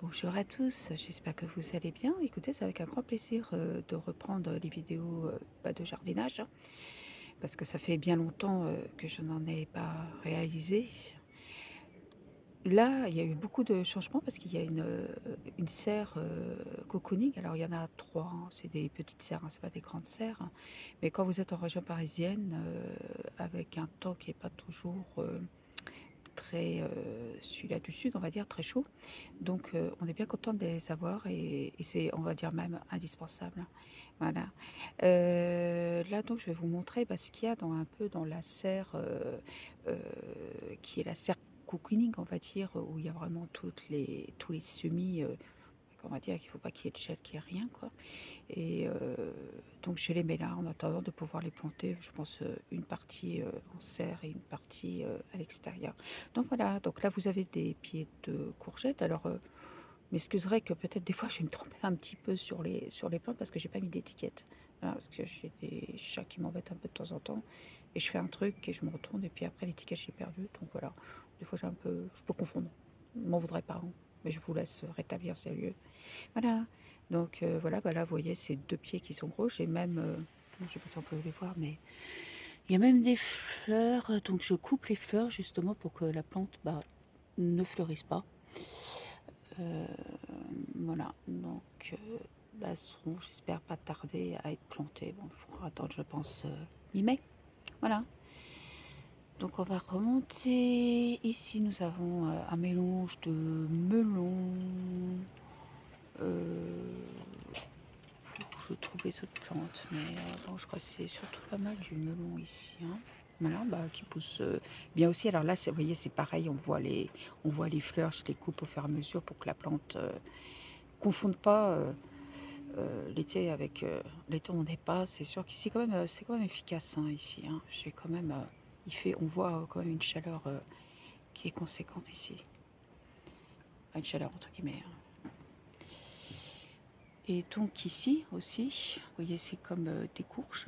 Bonjour à tous, j'espère que vous allez bien. Écoutez, c'est avec un grand plaisir de reprendre les vidéos de jardinage, parce que ça fait bien longtemps que je n'en ai pas réalisé. Là, il y a eu beaucoup de changements parce qu'il y a une serre cocooning. Alors, il y en a trois, hein, c'est des petites serres, hein, c'est pas des grandes serres. Hein. Mais quand vous êtes en région parisienne, avec un temps qui n'est pas toujours très celui-là du sud, on va dire, très chaud. Donc, on est bien content de les avoir et c'est, on va dire, même indispensable. Voilà. Là, donc, je vais vous montrer ce qu'il y a dans, un peu dans la serre, euh, qui est la serre cocooning, on va dire, où il y a vraiment tous les semis. On va dire qu'il ne faut pas qu'il y ait de gel, qu'il n'y ait rien, quoi. Et donc je les mets là en attendant de pouvoir les planter, je pense une partie en serre et une partie à l'extérieur. Donc voilà, donc là vous avez des pieds de courgettes. Alors m'excuserez que peut-être des fois je vais me tromper un petit peu sur les plantes parce que j'ai pas mis d'étiquette. Voilà, parce que j'ai des chats qui m'embêtent un peu de temps en temps. Et je fais un truc et je me retourne et puis après l'étiquette j'ai perdu. Donc voilà, des fois je peux confondre. Ne m'en voudrais pas, hein, mais je vous laisse rétablir sérieux. Voilà, donc voilà, là, vous voyez, ces deux pieds qui sont gros. J'ai même, je ne sais pas si on peut les voir, mais il y a même des fleurs. Donc je coupe les fleurs justement pour que la plante ne fleurisse pas. Euh, voilà, donc elles seront, j'espère, pas tarder à être plantées. Bon, il faudra attendre, je pense, mi-mai. Voilà. Donc on va remonter. Ici, nous avons un mélange de melon. Je trouve les autres plantes, mais bon, je crois que c'est surtout pas mal du melon ici. Hein. Voilà, qui pousse bien aussi. Alors là, vous voyez, c'est pareil, on voit les fleurs, je les coupe au fur et à mesure pour que la plante confonde pas l'été avec l'été où on n'est pas. C'est sûr qu'ici, quand même, c'est quand même efficace hein, ici. Hein. J'ai quand même, on voit quand même une chaleur qui est conséquente ici. Une chaleur entre guillemets. Hein. Et donc ici aussi, vous voyez, c'est comme des courges.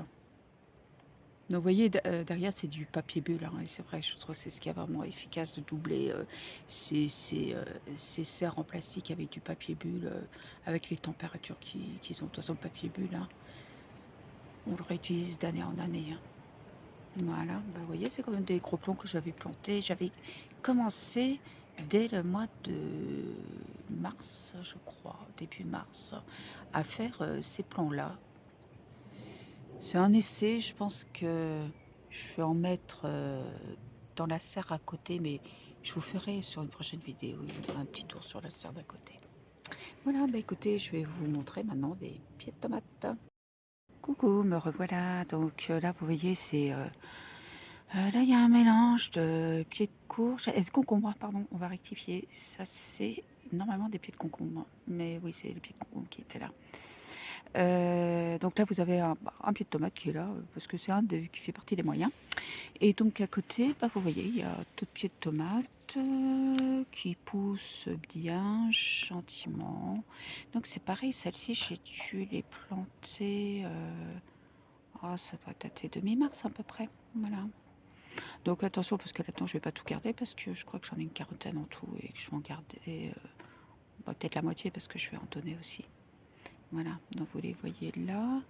Donc vous voyez, derrière c'est du papier bulle, hein, et c'est vrai, je trouve que c'est ce qui est vraiment efficace de doubler ces serres en plastique avec du papier bulle, avec les températures qu'ils ont. De toute façon, le papier bulle, hein, on le réutilise d'année en année. Hein. Voilà, vous voyez, c'est quand même des gros plants que j'avais plantés. J'avais commencé dès le mois de mars, je crois, début mars, à faire ces plants-là. C'est un essai, je pense que je vais en mettre dans la serre à côté, mais je vous ferai sur une prochaine vidéo un petit tour sur la serre d'à côté. Voilà, écoutez, je vais vous montrer maintenant des pieds de tomates. Coucou, me revoilà. Donc là, vous voyez, là, il y a un mélange de pieds de courge et de concombre, pardon, on va rectifier. Ça, c'est normalement des pieds de concombre, mais oui, c'est les pieds de concombre qui étaient là. Donc là, vous avez un pied de tomate qui est là, parce que c'est qui fait partie des moyens. Et donc à côté, vous voyez, il y a d'autres pieds de tomates qui poussent bien, gentiment. Donc c'est pareil, celle-ci, j'ai dû les planter, ça doit dater de mi-mars à peu près. Voilà. Donc attention, parce que là-dedans, je ne vais pas tout garder, parce que je crois que j'en ai une quarantaine en tout, et que je vais en garder peut-être la moitié, parce que je vais en donner aussi. Voilà, donc vous les voyez là.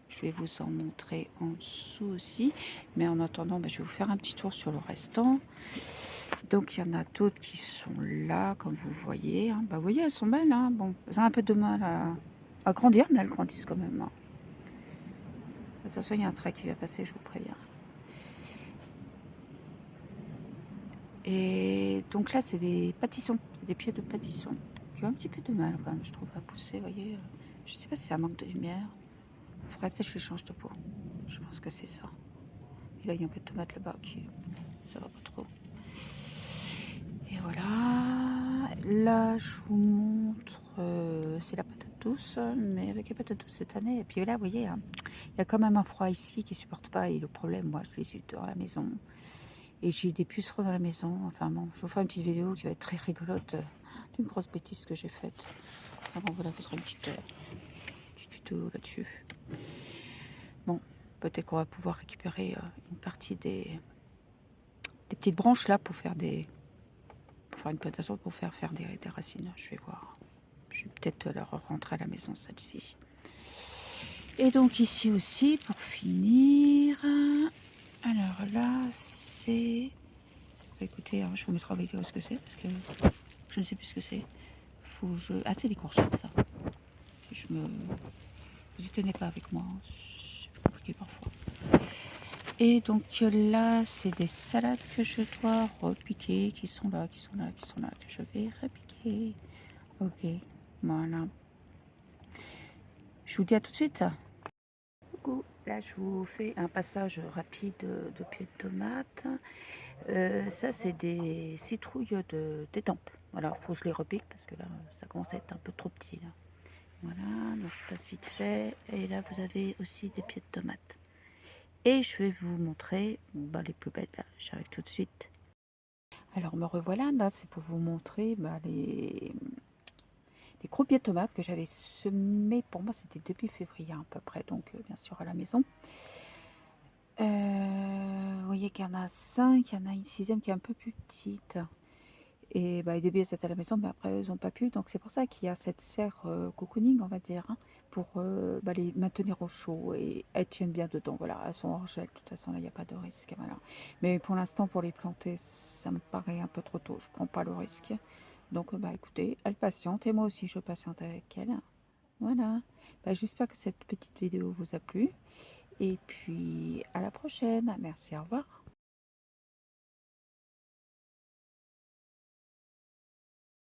Je vais vous en montrer en dessous aussi. Mais en attendant, je vais vous faire un petit tour sur le restant. Donc il y en a d'autres qui sont là, comme vous voyez. Hein. Vous voyez, elles sont belles. Hein. Bon, elles ont un peu de mal à grandir, mais elles grandissent quand même. Hein. Attention, il y a un trait qui va passer, je vous préviens. Et donc là, c'est des pâtissons. C'est des pieds de pâtissons. Qui ont un petit peu de mal quand même, je trouve, à pousser. Vous voyez, je ne sais pas si ça manque de lumière. Il faudrait peut-être que je change de peau. Je pense que c'est ça. Et là, il y a un peu de tomate là-bas qui... ça va pas trop. Et voilà. Là, je vous montre... c'est la patate douce, mais avec la patate douce cette année. Et puis là, vous voyez, hein, il y a quand même un froid ici qui ne supporte pas. Et le problème, moi, je les ai eu dans la maison. Et j'ai eu des pucerons dans la maison. Enfin bon, je vous ferai une petite vidéo qui va être très rigolote d'une grosse bêtise que j'ai faite. Enfin bon, voilà, vous aurez un petit tuto là-dessus. Bon, peut-être qu'on va pouvoir récupérer une partie des petites branches là pour faire une plantation, pour faire des racines. Je vais voir. vais peut-être leur rentrer à la maison, celle-ci. Et donc ici aussi, pour finir, alors là, c'est... Écoutez, hein, je vous mettrai en vidéo ce que c'est, parce que je ne sais plus ce que c'est. Faut que je... Ah, c'est des courgettes, ça. Je me... Vous y tenez pas avec moi, hein. C'est compliqué parfois. Et donc là, c'est des salades que je dois repiquer, qui sont là, que je vais repiquer. Ok, voilà. Je vous dis à tout de suite. Coucou, là je vous fais un passage rapide de pieds de tomate. Ça c'est des citrouilles d'étampes. Voilà, il faut que je les repique parce que là ça commence à être un peu trop petit là. Voilà, donc je passe vite fait. Et là vous avez aussi des pieds de tomates. Et je vais vous montrer les plus belles là, j'arrive tout de suite. Alors me revoilà, là c'est pour vous montrer les gros pieds de tomates que j'avais semés, pour moi c'était début février à peu près, donc bien sûr à la maison. Vous voyez qu'il y en a 5, il y en a une 6e qui est un peu plus petite. Et les débuts elles étaient à la maison, mais après elles n'ont pas pu. Donc c'est pour ça qu'il y a cette serre cocooning, on va dire, hein, pour les maintenir au chaud. Et elles tiennent bien dedans. Voilà, elles sont hors gel. De toute façon, là, il n'y a pas de risque. Voilà. Mais pour l'instant, pour les planter, ça me paraît un peu trop tôt. Je ne prends pas le risque. Donc écoutez, elle patiente et moi aussi je patiente avec elle. Voilà. J'espère que cette petite vidéo vous a plu. Et puis à la prochaine. Merci, au revoir.